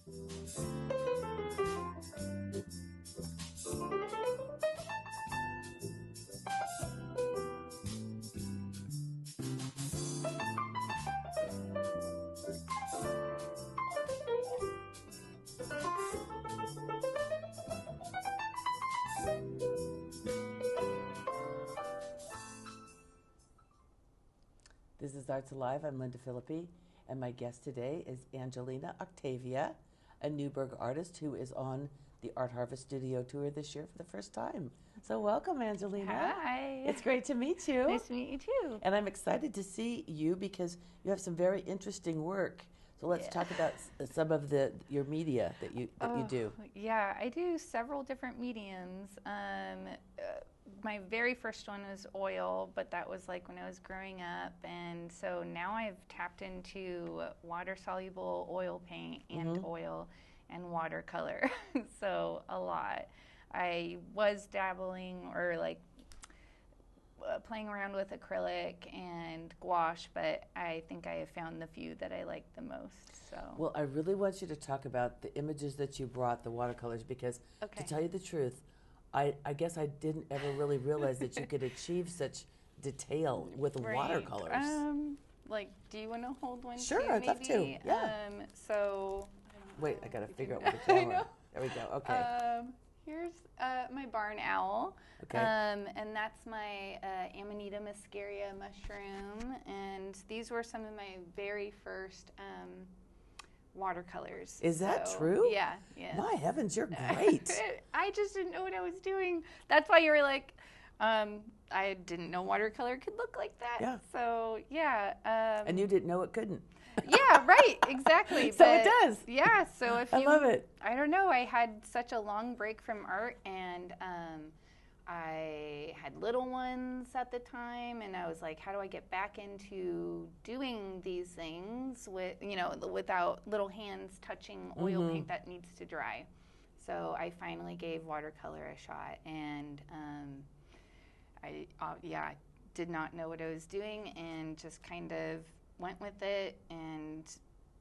This is Arts Alive. I'm Lynda Phillippi, and my guest today is Angelina Octavia, a Newburgh artist who is on the Art Harvest Studio Tour this year for the first time. So welcome, Angelina. Hi. It's great to meet you. Nice to meet you too. And I'm excited to see you because you have some very interesting work. So let's talk about some of your media that you do. Yeah, I do several different mediums. My very first one was oil, but that was like when I was growing up, and so now I've tapped into water-soluble oil paint and oil and watercolor, so a lot. I was dabbling or like playing around with acrylic and gouache, but I think I have found the few that I like the most. So. Well, I really want you to talk about the images that you brought, the watercolors, because to tell you the truth, I guess I didn't ever really realize that you could achieve such detail with watercolors. Like, do you want to hold one? Sure, too, I'd love to. Yeah. So. Wait, I gotta figure out what the camera. There we go. Okay. Here's my barn owl. Okay. And that's my Amanita muscaria mushroom. And these were some of my very first watercolors. Is that true? Yeah. My heavens, you're great. I just didn't know what I was doing. That's why you were like, I didn't know watercolor could look like that. Yeah. So, yeah. And you didn't know it couldn't. Yeah, right, exactly. So it does. Yeah, so if I love it. I don't know, I had such a long break from art, and I had little ones at the time, and I was like, how do I get back into doing these things without little hands touching oil paint that needs to dry? So I finally gave watercolor a shot, and I did not know what I was doing, and just kind of went with it, and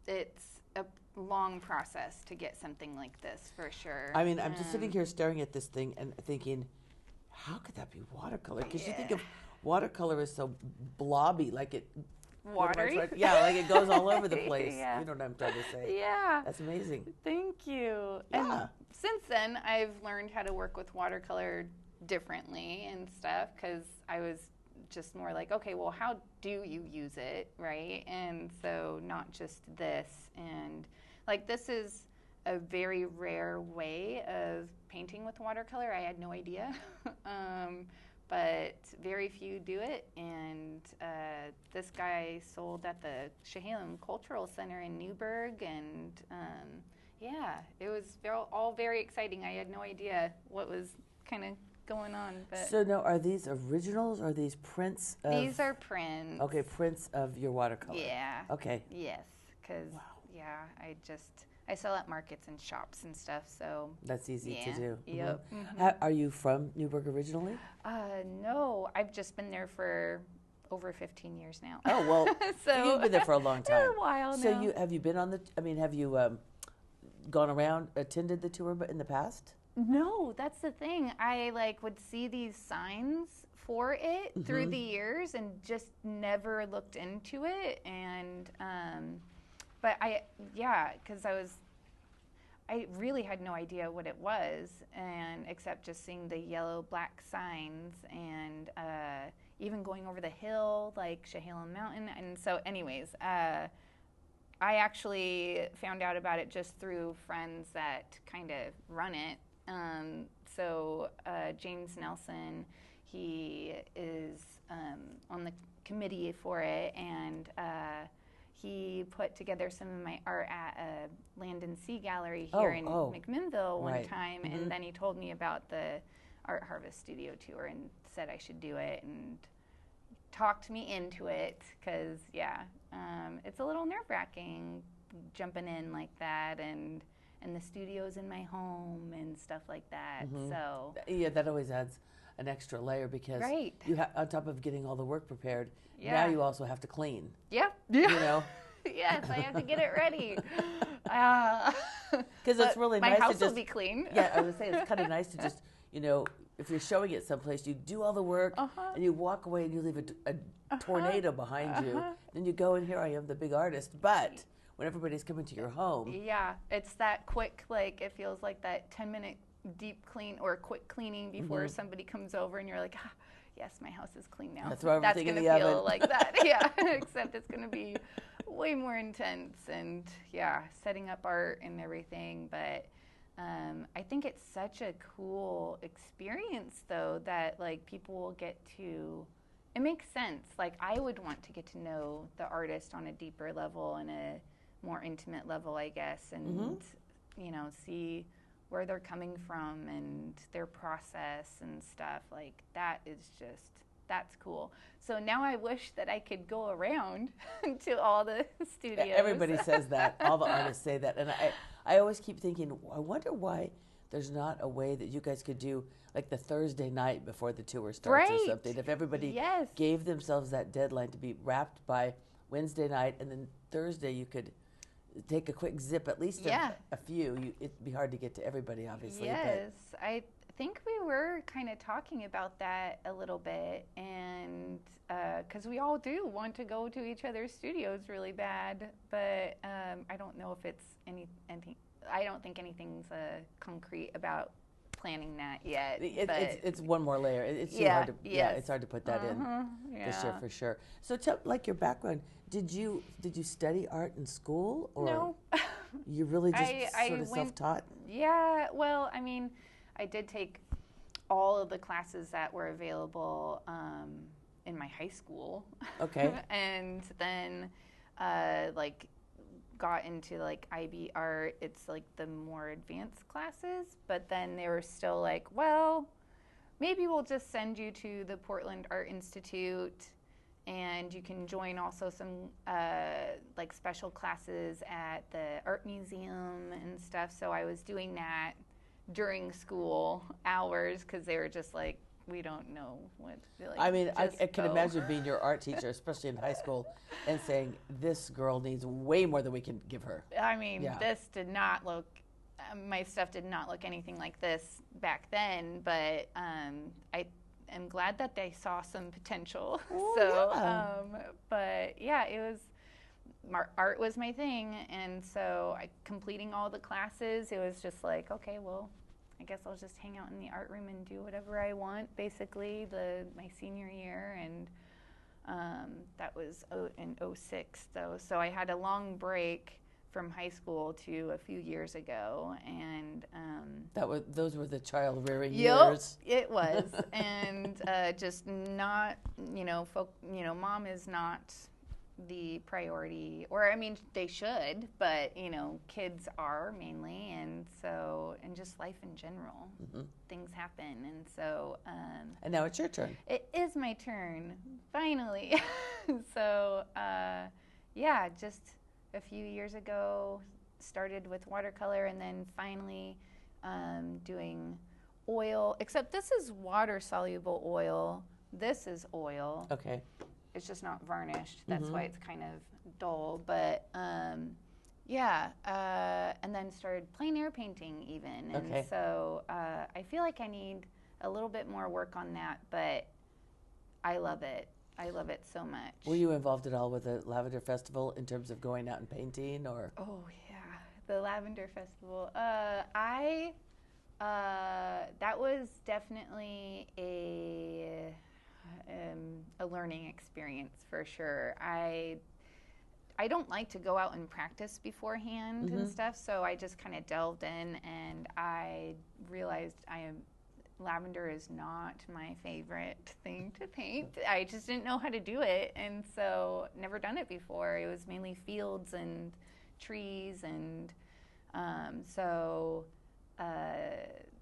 it's a long process to get something like this, for sure. I mean, I'm just sitting here staring at this thing and thinking, how could that be watercolor? Because you think of watercolor as so blobby, like it... Watery? Yeah, like it goes all over the place. Yeah. You know what I'm trying to say. Yeah. That's amazing. Thank you. Yeah. And since then, I've learned how to work with watercolor differently and stuff, because I was just more like, okay, well, how do you use it, right? And so not just this. And like, this is a very rare way of painting with watercolor. I had no idea. But very few do it. And this guy sold at the Chehalem Cultural Center in Newburgh. And it was all very exciting. I had no idea what was kind of going on. But So now, are these originals or are these prints of... These are prints. Okay, prints of your watercolor. Yeah. Okay. Yes, because, I sell at markets and shops and stuff, so. That's easy to do. Yep. Are you from Newburgh originally? No, I've just been there for over 15 years now. Oh, well, so you've been there for a long time. A while now. So have you been on have you gone around, attended the tour in the past? No, that's the thing. I would see these signs for it through the years and just never looked into it. And, but because I really had no idea what it was, and except just seeing the yellow black signs and even going over the hill, like Chehalem Mountain. And so anyways, I actually found out about it just through friends that kind of run it. So James Nelson, he is on the committee for it, and he put together some of my art at a Land and Sea Gallery here in McMinnville one time, and then he told me about the Art Harvest Studio Tour and said I should do it, and talked me into it, because, it's a little nerve-wracking jumping in like that, and the studio's in my home and stuff like that. So yeah, that always adds an extra layer, because you on top of getting all the work prepared, now you also have to clean. Yeah. You know. Yes, I have to get it ready. Because it's really my nice house to just will be clean. Yeah, I was saying it's kind of nice to just, if you're showing it someplace, you do all the work and you walk away and you leave a tornado behind you. Then you go and here I am, the big artist. But when everybody's coming to your home, yeah, it's that quick, like it feels like that 10-minute deep clean or quick cleaning before somebody comes over, and you're like, yes, my house is clean now. Throw everything in the oven. That's gonna feel like that, yeah. Except it's gonna be way more intense, and yeah, setting up art and everything. But I think it's such a cool experience, though, that like people will get to. It makes sense. Like I would want to get to know the artist on a deeper level and a more intimate level, I guess, and see where they're coming from and their process and stuff. Like that's cool. So now I wish that I could go around to all the studios. Yeah, everybody says that. All the artists say that. And I always keep thinking, I wonder why there's not a way that you guys could do like the Thursday night before the tour starts or something. If everybody gave themselves that deadline to be wrapped by Wednesday night, and then Thursday you could take a quick zip, at least a few. It'd be hard to get to everybody, obviously. Yes, I think we were kind of talking about that a little bit, and because we all do want to go to each other's studios really bad, but I don't know if it's anything. I don't think anything's concrete about planning that yet. It's one more layer. It's too hard to it's hard to put that in this year for sure. So tell like your background. Did you study art in school, or no? You really just sort of self-taught? Yeah. Well, I mean, I did take all of the classes that were available in my high school. Okay. And then got into like IB art. It's like the more advanced classes, but then they were still like, well, maybe we'll just send you to the Portland Art Institute, and you can join also some like special classes at the art museum and stuff. So I was doing that during school hours because they were just like, we don't know what to like. I mean, I can imagine being your art teacher, especially in high school, and saying, this girl needs way more than we can give her. I mean, this did not look, my stuff did not look anything like this back then, but I am glad that they saw some potential. But yeah, it was, art was my thing, and so completing all the classes, it was just like, okay, well, I guess I'll just hang out in the art room and do whatever I want, basically, my senior year, and that was in 2006, though. So I had a long break from high school to a few years ago, and those were the child rearing years. It was, and just not, mom is not the priority, or I mean they should, but kids are mainly, and just life in general, things happen, and so and now it's your turn. It is my turn finally. So just a few years ago started with watercolor, and then finally doing oil, except this is water soluble oil, this is oil. Okay. It's just not varnished. That's why it's kind of dull. But and then started plein air painting even. And so I feel like I need a little bit more work on that, but I love it. I love it so much. Were you involved at all with the Lavender Festival in terms of going out and painting, or? Oh yeah, the Lavender Festival. That was definitely a learning experience for sure. I don't like to go out and practice beforehand and stuff, so I just kind of delved in, and I realized lavender is not my favorite thing to paint. I just didn't know how to do it, and so never done it before. It was mainly fields and trees, and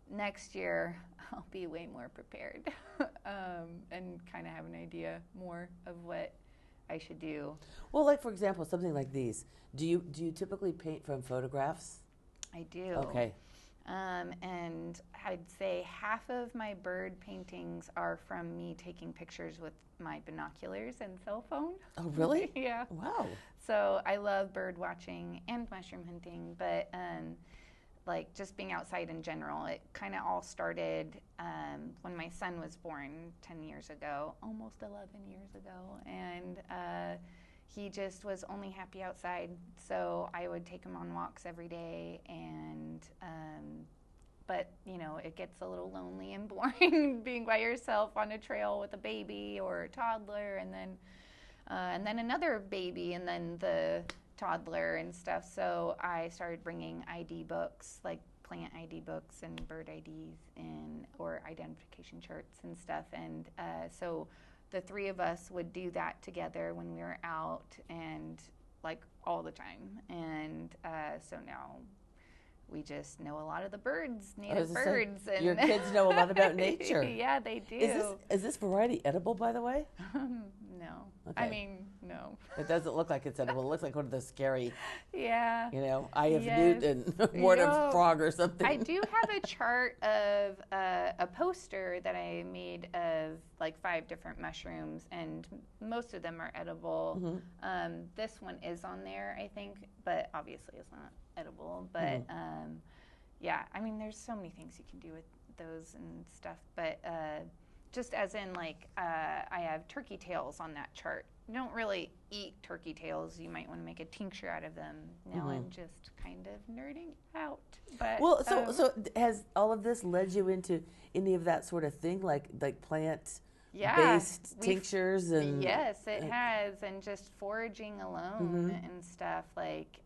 next year I'll be way more prepared and kind of have an idea more of what I should do. Well, like for example, something like these. Do you typically paint from photographs? I do. Okay. And I'd say half of my bird paintings are from me taking pictures with my binoculars and cell phone. Oh, really? Yeah. Wow. So I love bird watching and mushroom hunting, but like just being outside in general. It kind of all started when my son was born 10 years ago, almost 11 years ago, and he just was only happy outside. So I would take him on walks every day, and but it gets a little lonely and boring being by yourself on a trail with a baby or a toddler, and then another baby, and then the toddler and stuff. So I started bringing ID books, like plant ID books and bird IDs or identification charts and stuff. And so the three of us would do that together when we were out, and like all the time. And so now we just know a lot of the native birds. And your kids know a lot about nature. Yeah, they do. Is this variety edible, by the way? No. Okay. I mean, no. It doesn't look like it's edible. It looks like one of those scary, yeah. Eye of Newt and Ward of Frog or something. I do have a chart of a poster that I made of like 5 different mushrooms, and most of them are edible. Mm-hmm. This one is on there, I think, but obviously it's not edible. But yeah, I mean, there's so many things you can do with those and stuff. But just as in, like, I have turkey tails on that chart. You don't really eat turkey tails. You might want to make a tincture out of them. Now I'm just kind of nerding out. But well, so has all of this led you into any of that sort of thing, like plant-based tinctures? And yes, it has, and just foraging alone and stuff. Like,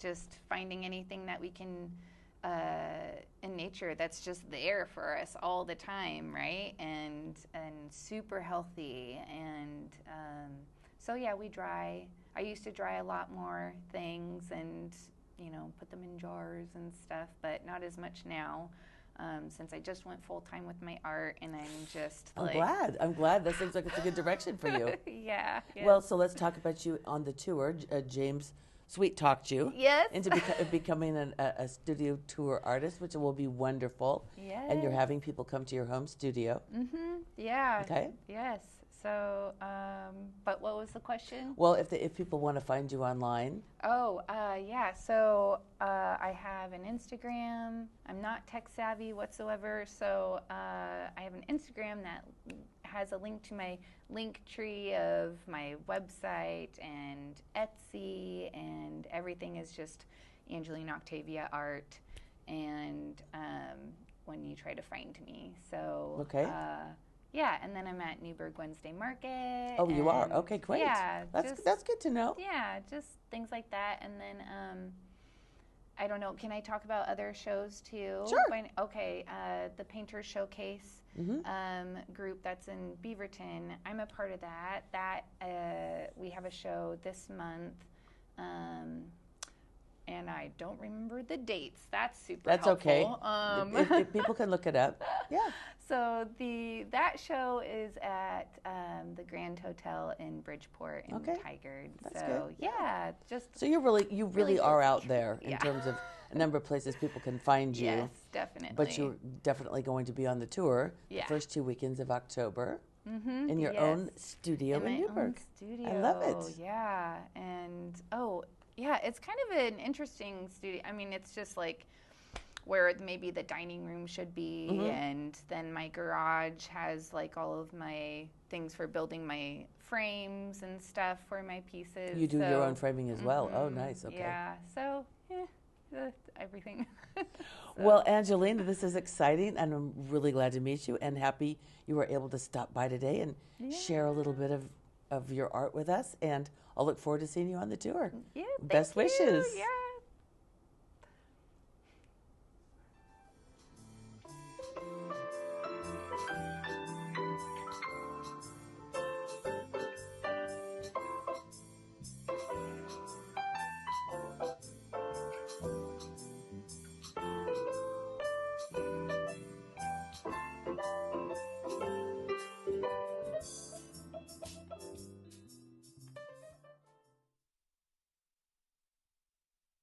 just finding anything that we can in nature that's just there for us all the time, right? And super healthy. And so yeah, we dry. I used to dry a lot more things and put them in jars and stuff, but not as much now. Since I just went full time with my art, and I'm just I'm glad. That seems like it's a good direction for you. Yeah. Well, so let's talk about you on the tour. James sweet talked you into becoming a studio tour artist, which will be wonderful. Yes. And you're having people come to your home studio. Mm-hmm. Yeah. Okay. Yes. So, but what was the question? Well, if people want to find you online. Oh, yeah. So I have an Instagram. I'm not tech savvy whatsoever. So I have an Instagram that has a link to my link tree of my website and Etsy, and everything is just Angelina Octavia art. And when you try to find me, so okay. Yeah, and then I'm at Newburgh Wednesday Market. Oh, you are? Okay, great. Yeah. That's good to know. Yeah, just things like that. And then, I don't know, can I talk about other shows too? Sure. Okay, the Painters Showcase group that's in Beaverton, I'm a part of that. We have a show this month. And I don't remember the dates. That's super helpful. Okay. If people can look it up. Yeah. So that show is at the Grand Hotel in Bridgeport in Tigard. That's so good. yeah, just so you really are out there in terms of a number of places people can find you. Yes, definitely. But you're definitely going to be on the tour the first 2 weekends of October in your own studio in Newburgh. Studio. I love it. Yeah, and yeah, it's kind of an interesting studio. I mean, it's just like where maybe the dining room should be, and then my garage has like all of my things for building my frames and stuff for my pieces. You do your own framing as well. Oh, nice. Okay. Yeah. So, everything. Well, Angelina, this is exciting, and I'm really glad to meet you, and happy you were able to stop by today and share a little bit of your art with us. And I'll look forward to seeing you on the tour. Yeah. Best wishes. Yeah.